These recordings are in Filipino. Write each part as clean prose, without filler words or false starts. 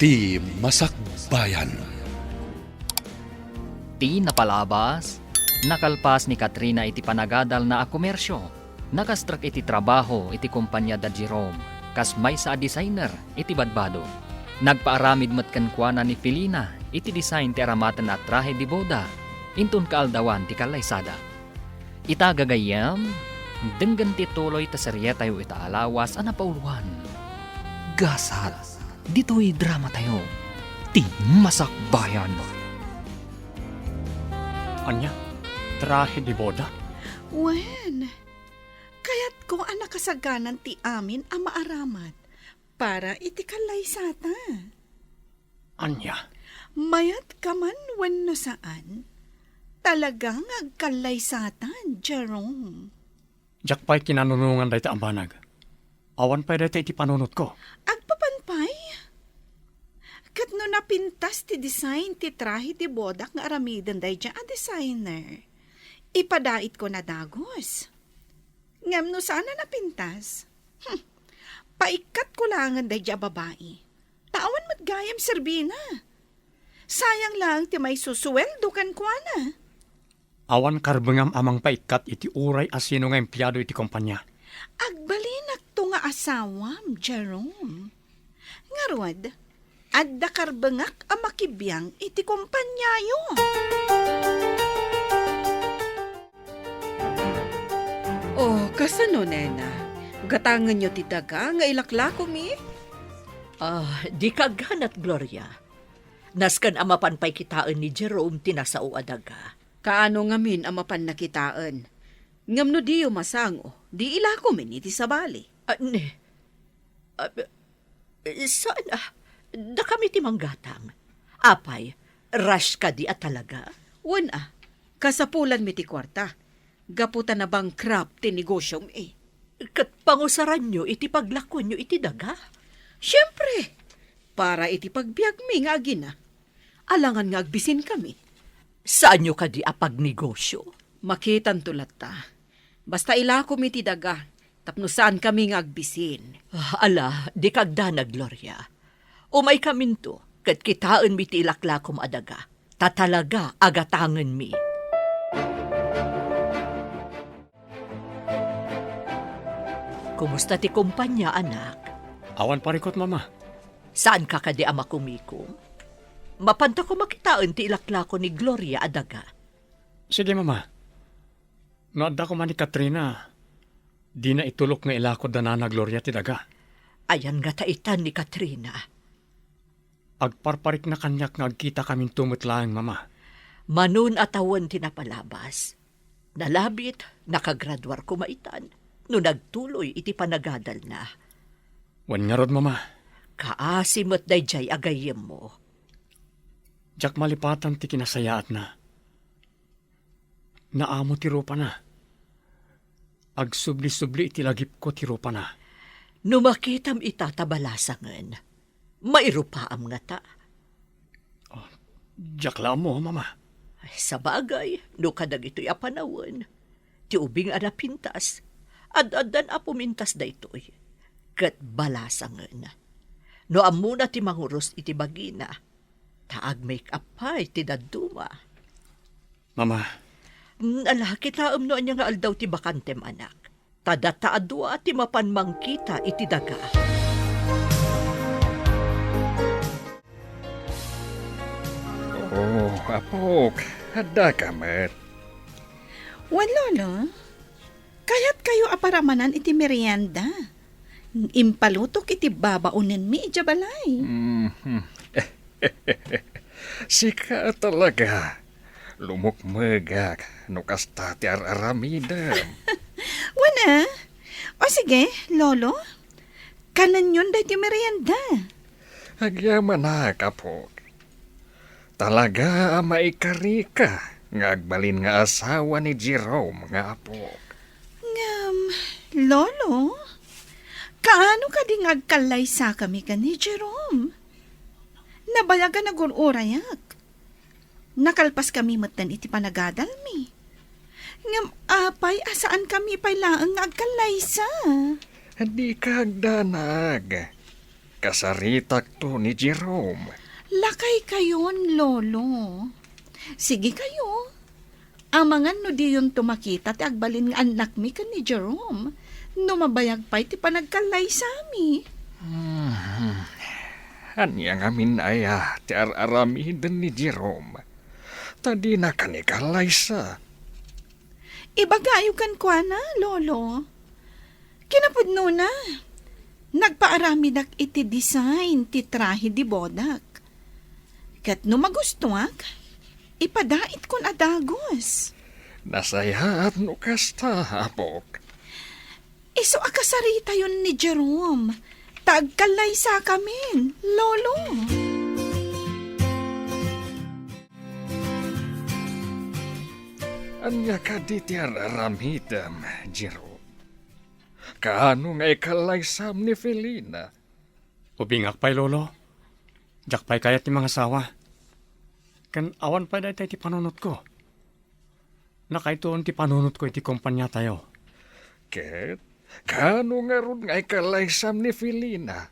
Ti Masakbayan. Ti napalabas, nakalpas ni Katrina iti panagadal na a komersyo. Nakastrak iti trabaho iti kumpanya da Jerome, kas may sa designer iti badbado. Nagpaaramid matkankwana ni Felina iti design ti aramatan at trahe di boda, intun kaaldawan ti kalaysada. Ita gagayam, denggan ti tuloy ta serye tayo ita alawas anapauluan. Gasat, dito'y drama tayo, Ti Masakbayan. Anya, trahe di boda? Wen, kaya't kung anak kasaganan ti amin ang maaramat, para iti kalaysata. Anya, Mayat ka man wenno saan, talagang agkalaysatan, Jerome. jak pa'y kinanunungan dahi ta ambanag. Awan pa'y dahi iti panunot ko. Agpapanpay? Kat no napintas ti design ti trahe ti bodak nga aramidan dahi dyan a designer. Ipadait ko na dagos. Ngam no sana napintas? Paikat ko langan dahi dyan babae. Tawan matgayam serbina. Sayang lang ti may susuweldo kan kwa na. Awan karbengam amang paikat iti uray asino nga empleyado iti kumpanya. Agbalinak to nga asawam, Jerome. Ngarwad, adda karbengak ang makibiyang iti kumpanyayo. Oh, kasano, nena? Gatangan nyo ti daga nga ilaklako mi? Di kaganat, Gloria. Naskan amapan pa'y kitaan ni Jerome tinasao adaga. Kaano nga min ang mapan nakitaan? Ngam no diyo masango, di ilako min iti sabali. Saan da kami timanggatang. Apay, rush ka di at talaga? Wan kasapulan mi ti kwarta. Gaputan na bankrupt ti negosyo mi. Kat pangusaran nyo iti paglakon nyo iti daga? Siyempre, para iti pagbiag mi nga agina. Alangan nga agbisin kami. Saan nyo ka di apag negosyo? Makitan tulat ta. Basta ilako mi ti daga, tapno saan kami nga agbisin. Ala, di kagdana, Gloria. Umay kaminto, kat kitaan mi ti ilaklakom adaga. Tatalaga agatangan mi. Kumusta ti kumpanya, anak? Awan parikot, mama. Saan ka kadi ama kumikom? Mapanta ko makitaan ti ilaklako ni Gloria adaga. Sige, mama. Noadda ko man ni Katrina. Di na itulok nga ilakod da na Gloria ti daga. Ayan nga taitan ni Katrina. Agparparik na kanyak nga agkita kaming tumutlaang, mama. Manun atawan tinapalabas. Nalabit, nakagradwar kumaitan. No nagtuloy iti panagadal na. Wan nga rod, mama. Kaasimot dayjay agayem mo. Jak malipatan ti kinasayaat na. Naamo ti rupa na. Agsubli-subli iti lagip ko ti rupa na. Numakitam itatabalasangan. Mairupaam nga ta. Jak lang mo, mama. Ay, sa bagay, no kadag ito'y apanawan. Ti ubing anapintas. Ad-adan apumintas da ito'y. Kat balasangan. No amuna ti manguros iti bagina. Taag make-up pa iti daduma. Mama. Ala, kita no anya nga aldaw ti bakantem anak. Tadataadwa ti mapanmangkita iti daga. Oh, apok, hada ka met. Wan, lolo. Kaya't kayo aparamanan iti merienda. Impalutok iti babaunin mi ijabalay. Sika talaga. Lumukmegak, nukasta ti araramidam. Wana? O sige, lolo. Kanan yun dahi ti merienda. Agyaman na, kapok. Talaga maikari ka. Ngagbalin nga asawa ni Jerome nga apok. Lolo? Kaano ka di ngagkalay sa kami ka ni Jerome? Nabayaga na urayak. Nakalpas kami matan iti panagadal mi. Ngam apay asaan kami pay laang agkalay sa. Hindi ka agdanag. kasaritak to ni Jerome. Lakay kayon, lolo. Sige kayo. Amangan no di yun tumakita ti agbalin nga anak mi kan ni Jerome. No mabayag pa iti panagkalay sa mi. Anya nga minaya ti ar-aramiden ni Jerome. Tadi na kanikalay sa. Ibagayo kan kwa na, lolo. Kinapudno na. Nagpaaramidak iti design ti trahe di bodak. Kat no magustuak, ipadait kon adagos. Nasaya at no kasta, apok. Iso akasarita yun ni Jerome. Tagkalay sa kamin, lolo. Anya ka di ti ar-aramidam, Jerome. Kaano nga ikalaysam ni Felina? Ubingak pa'y lolo. Jak pa'y kayat ni mga sawa. Kan awan pa dahi tayo ti panunot ko. Nakaituon ti panunot ko iti kumpanya tayo. Ket, kaano nga ron nga ikalaysam ni Felina?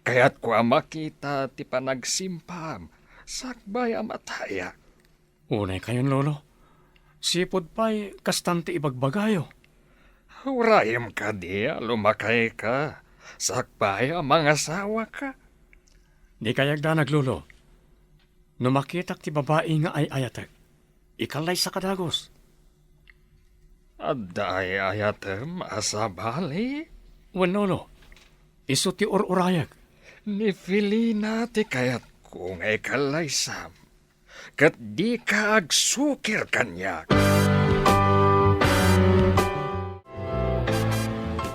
Kaya't ko makita ti panagsimpam, sakbay amataya. Unay kayon lolo. Sipod pa'y kastante ibagbagayo. Urayam ka di, lumakay ka. Sakbay ang mga asawa ka. Di kayag da naglolo. No makitak ti babae nga ay ayatek. Ikalay sa kadagos. Aday ayatem asabali. Wen lolo. Isu ti urayag. Ni Felina ti kayat kung ikalaysam. Kat di ka agsukir kanyak.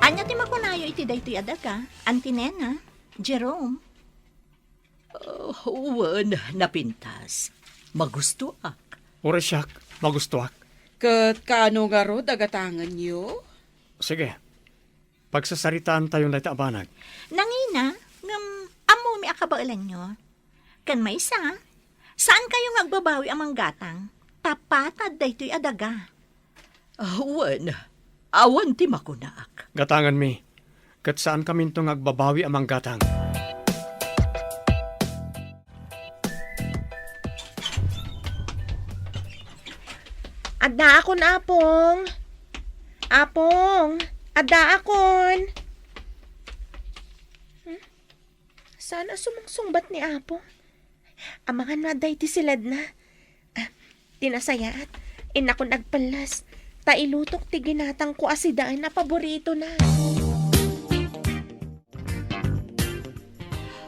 Anya ti makunayo iti daytoy adaga, Antinena, Jerome. Wan, napintas. Magustuak. Uresyak, magustuak. Kat kaano nga ro dagatangan niyo? Sige. Pagsasaritaan tayo na abanag. Nangina, amo mi akabailan nyo. Kan may isa, saan kayo ngagbabawi ang manggatang? Tapatad daytoy adaga. Wan, awan ti makunaak. Gatangan mi. Kat saan kami itong agbabawi amang gatang? Adda akon, Apong. Apong, adda akon. Sana sumangsungbat ni Apong. Amangan na day ti silad na. Tinasayaat, inako nagpalas. Tailutok ti ginatang ko asidaan na paborito na.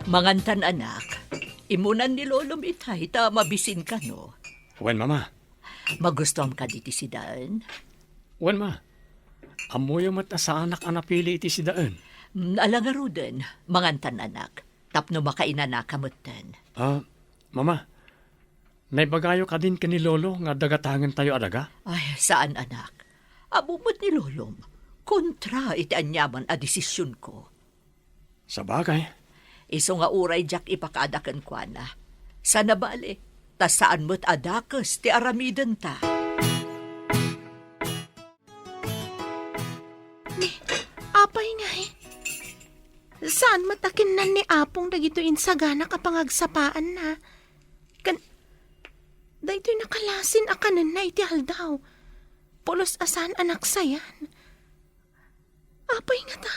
Mangantan anak, imunan ni lolom itay ta mabisin ka no. Wen mama. Magustuhan ka diti si Daan? Wen ma. Amoy mat sa anak anapili iti si daan. Alangaro din, mangantan anak. Tapno makainanakamutan. Mama. Naibagayo ka din ka ni lolo nga dagatangan tayo adaga? Ay, saan anak? Abumot ni lolom. Kontra iti anyaman a desisyon ko. Sa bagay. Iso nga uray jak ipakaadakan kwa na. Sana bali, ta saan mo't adakas ti aramiden ta. Apay nga eh. Saan matakin na ni Apong dagito insagana kapangagsapaan na? Daytoy nakalasin akanan na iti haldaw. Pulos asan anak sayan. Apay nga ta.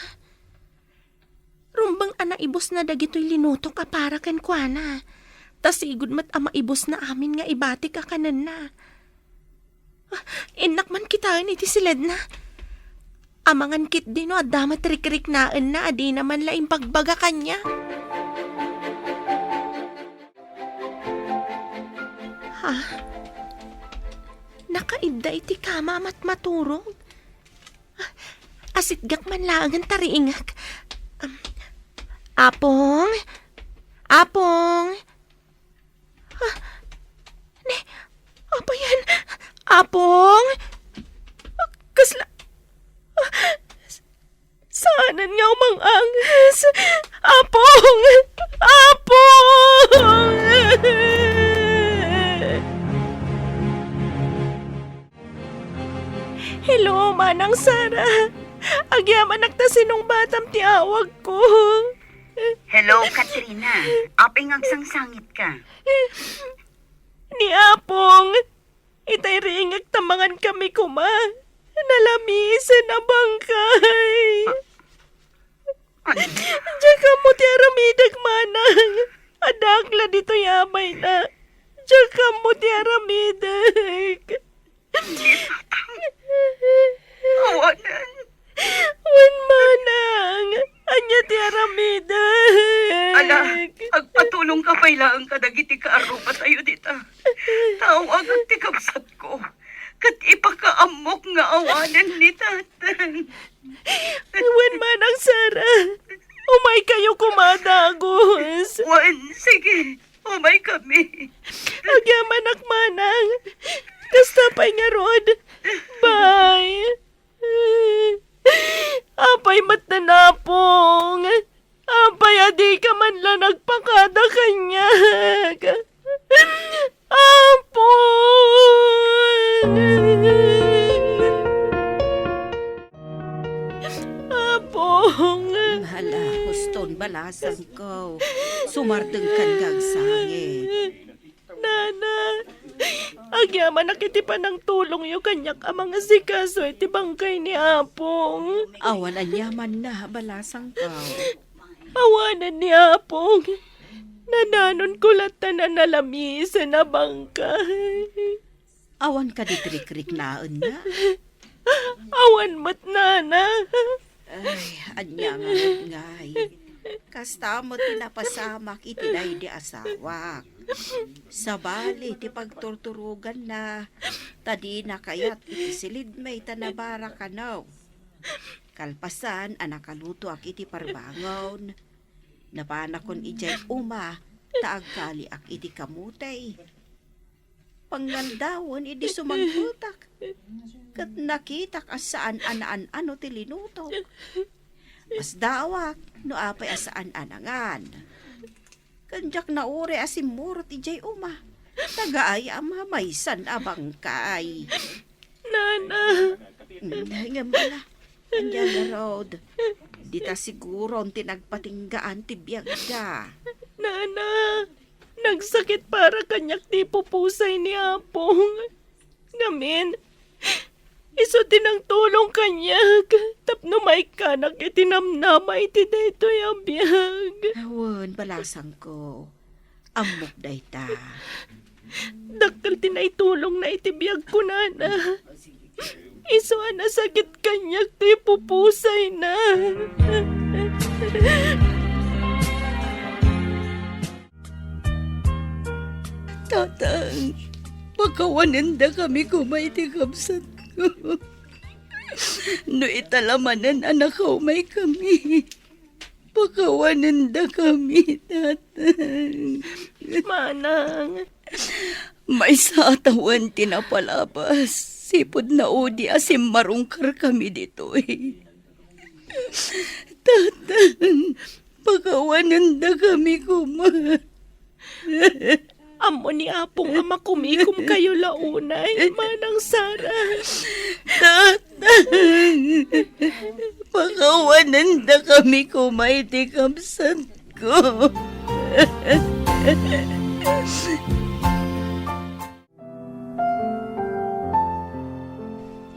Rumbang ana ibos na dagitoy linutok a para ken kuana. Tasigod mat ama ibos na amin nga ibati ka kanan na. Inak man kita iti silad na. Amangan kit din no adamat rik-rik naan na adi naman laing pagbaga kanya. Nakaidda iti kama mat maturong. Asitgak man laangan tariingak. Apong? Apong? Apa yan? Apong? Kasla... Saanan nga umang angas? Apong! Apong! Hello, Manang Sara. Agyaman nagtasinong batam ti awag ko. Hello, Katrina. Aping agsangsangit ka. Ni Apong, itay ringag tamangan kami kuma. Nalamisan na bangkay. Ano? Diyan ka mo ti aramidag manang. Adakla dito yabay na. Diyan ka mo ti aramidag. Awanan. Wan manang. Anya ti aramidag. Ala, agpatulong ka pailaan ka dagiti kaaro pa tayo dita. Tawag ang tikapsat ko. Kat ipakaamok nga awanan ni tatan. Wan manang Sara. Umay kayo kumadagos. Wan, sige. Umay kami. Agyaman manang. Kastapay nga rod. Bye. Apay matnanapong. Apay adi ka man lang nagpakada kanya. Apong. Apong. Hala, huston balasan ko. Sumardeng kan gagsangit. Nana, agyaman nakitipan ng tulong yung kanyak ang mga sikaso iti bangkay ni Apong. Awan ang yaman na balasang ko. Awanan ni Apong. Nananon ko latan na nalamisan na bangkay. Awan ka di krik-krik naan na. Awan mat nana. Ay, anya nga ngay. Kasta mo tinapasamak itinay di asawak. Sa bali, ti pagturturugan na. Tadi na kayat itisilid may tanabara ka no. Kalpasan, anakaluto ak iti parbangon. Napanakon ijay uma, taagkali ak iti kamutay. Pangnaldawon, idi sumangkutak. Kat nakitak asaan anaan ano ti linuto. Mas dawak, no apay asaan anangan. Kanjak na ure asimurot ijay uma. Tagaay ama maysan abangkay. Nana. Ngambala, andyan na road. Dita siguro ang tinagpatinggaan ti biyag ka. Nana, nagsakit para kanyak ti pupusay ni Apong. Ngamin, iso tinang tulong kanyak. Tapno may kanak itinamnama iti dayto yung biyag. Awan, balasang ko. Amok day ta. Daktal tinaitulong na iti biyag ko, Nana. Iso na sakit kanyak ti pupusay na. Tatang, pagkawanan da kami kumay ti kapsat ko. No italamanan anak ko may kami. Pagkawanan da kami, tatang. Manang. May sa atawan tinapalabas. Sipod na odi asim marungkar kami dito eh. Tatang, pagkawanan da kami kuma. Amo ni Apong ama kumikom kayo launay, Manang Sara. Tatang, pagkawanan da kami kumay ti kapsat ko.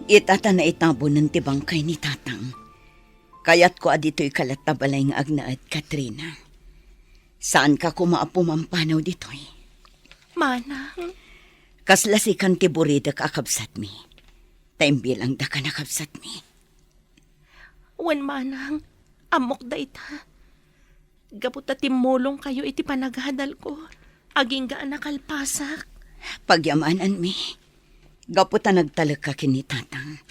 Itata na itabo ng tibangkay ni Tatang. Kayat ko adito'y kalat na balay nga agnaad, Katrina. Saan ka kumaapumampanaw dito'y? Manang. Kaslasikan ti burida ka akabsat mi. Taimbilang da ka nakabsat mi. Wan Manang, amok da ita. Gaputa timulong kayo iti panaghadal ko. Aging gaan nakalpasak. Pagyamanan mi. Gaputa nagtalag ka kini Tatang.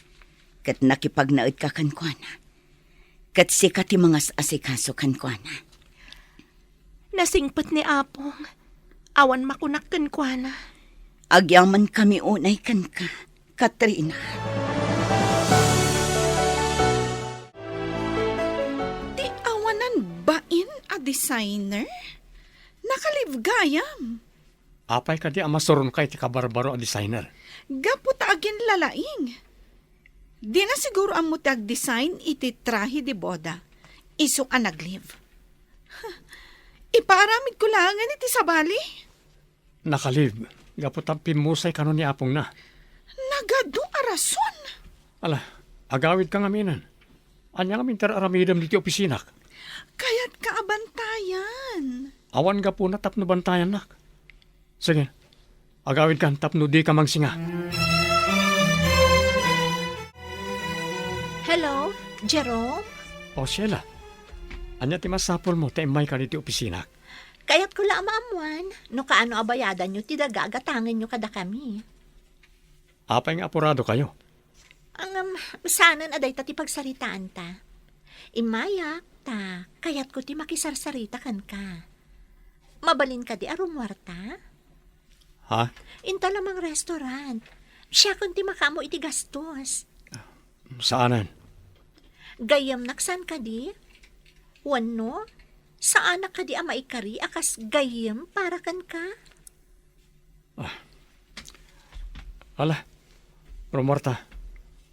Kat nakipagnaid ka kankwana. Kat sikat ti mga asikaso kankwana. Nasingpat ni Apong. Awan makunak kankwana. Agyaman kami unay kan ka, Katrina. Ti awanan bain a designer? Nakalibgayam. Apay ka di amasuron kay ti kabarbaro a designer. Gapot agin lalaing. Di na siguro ang mutag design iti trahe di boda. Iso ka naglive. Ipaaramid ko langan iti sabali. Nakalib, gapot ang pimusay kanon ni Apong na. Nagado arason. Ala, agawid kang aminan. Anya nga mintar aramidam diti opisina. Kaya't kaabantayan. Awan ka po na tapno bantayan nak. Sige, agawid kan tapno di ka mangsinga. Hello, Jerome? O Sheila, anya ti masapol mo, taimay ka diti opisina. Kaya't ko lang maamuan. No kaano abayadan nyo, tidagagatangan nyo kada kami. Apay nga apurado kayo. Ang sanan aday ta ti pagsaritaan ta. Imaya ta, kaya't ko ti makisarsarita kan ka. Mabalin ka di arumwarta? Ha? Inta lamang restaurant. Siya kun ti makamo iti gastos. Saanan? Gayam naksan ka di? Wano? Saan ka di ama ikari akas gayam para kan ka? Ala, Romarta,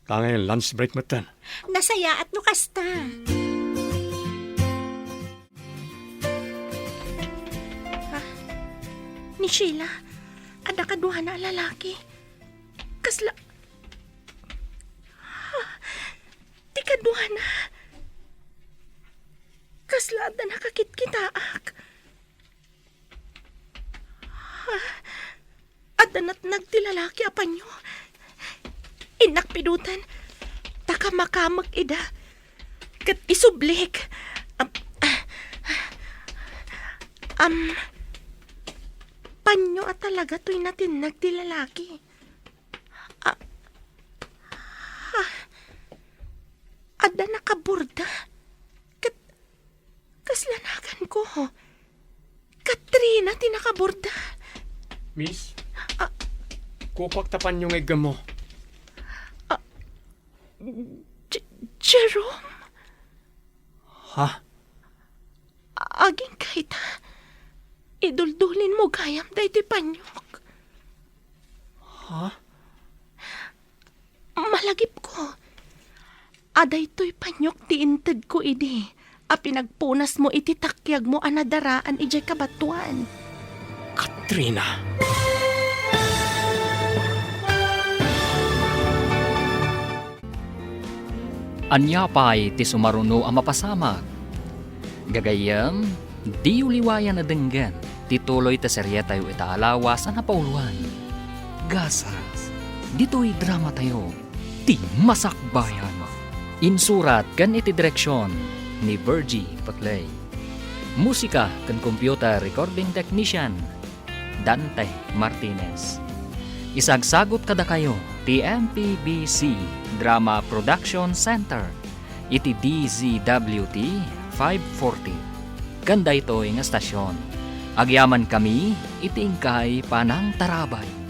kangay lunch break matan. Nasaya at nukasta. Ni Sheila, ada kaduha na lalaki. Kasla... Di kaduha na. Kasla da nakakit-kitaak. At danat nagtilalaki apan nyo. Inakpidutan. Taka makamag ida. Kat isublik. Panyo at talaga to'y natin nagtilalaki. Ada nakaburda. Kaslanagan ko. Katrina, tinakaburda. Miss, kupak tapan yung egam mo. Jerome? Ha? Aging kahit iduldulin mo gayam da iti panyok. Ha? Malagip ko. Aday to'y panyok ti inted ko idi. A pinagpunas mo iti takyag mo anadaraan ijay kabatuan. Katrina! Anya pa'y ti sumaruno ang mapasamak. Gagayam, di uliwayan na denggan, tituloy ta serye tayo itaalawa sa napauluan. Gasas, dito'y drama tayo, ti masakbayan. Insurat kan iti direksyon ni Virgie Paclay. Musika kan computer recording technician Dante Martinez. Isagsagot kada kayo ti MPBC Drama Production Center iti DZWT 540. Ganda ito nga stasyon. Agyaman kami iti ingkay panang tarabay.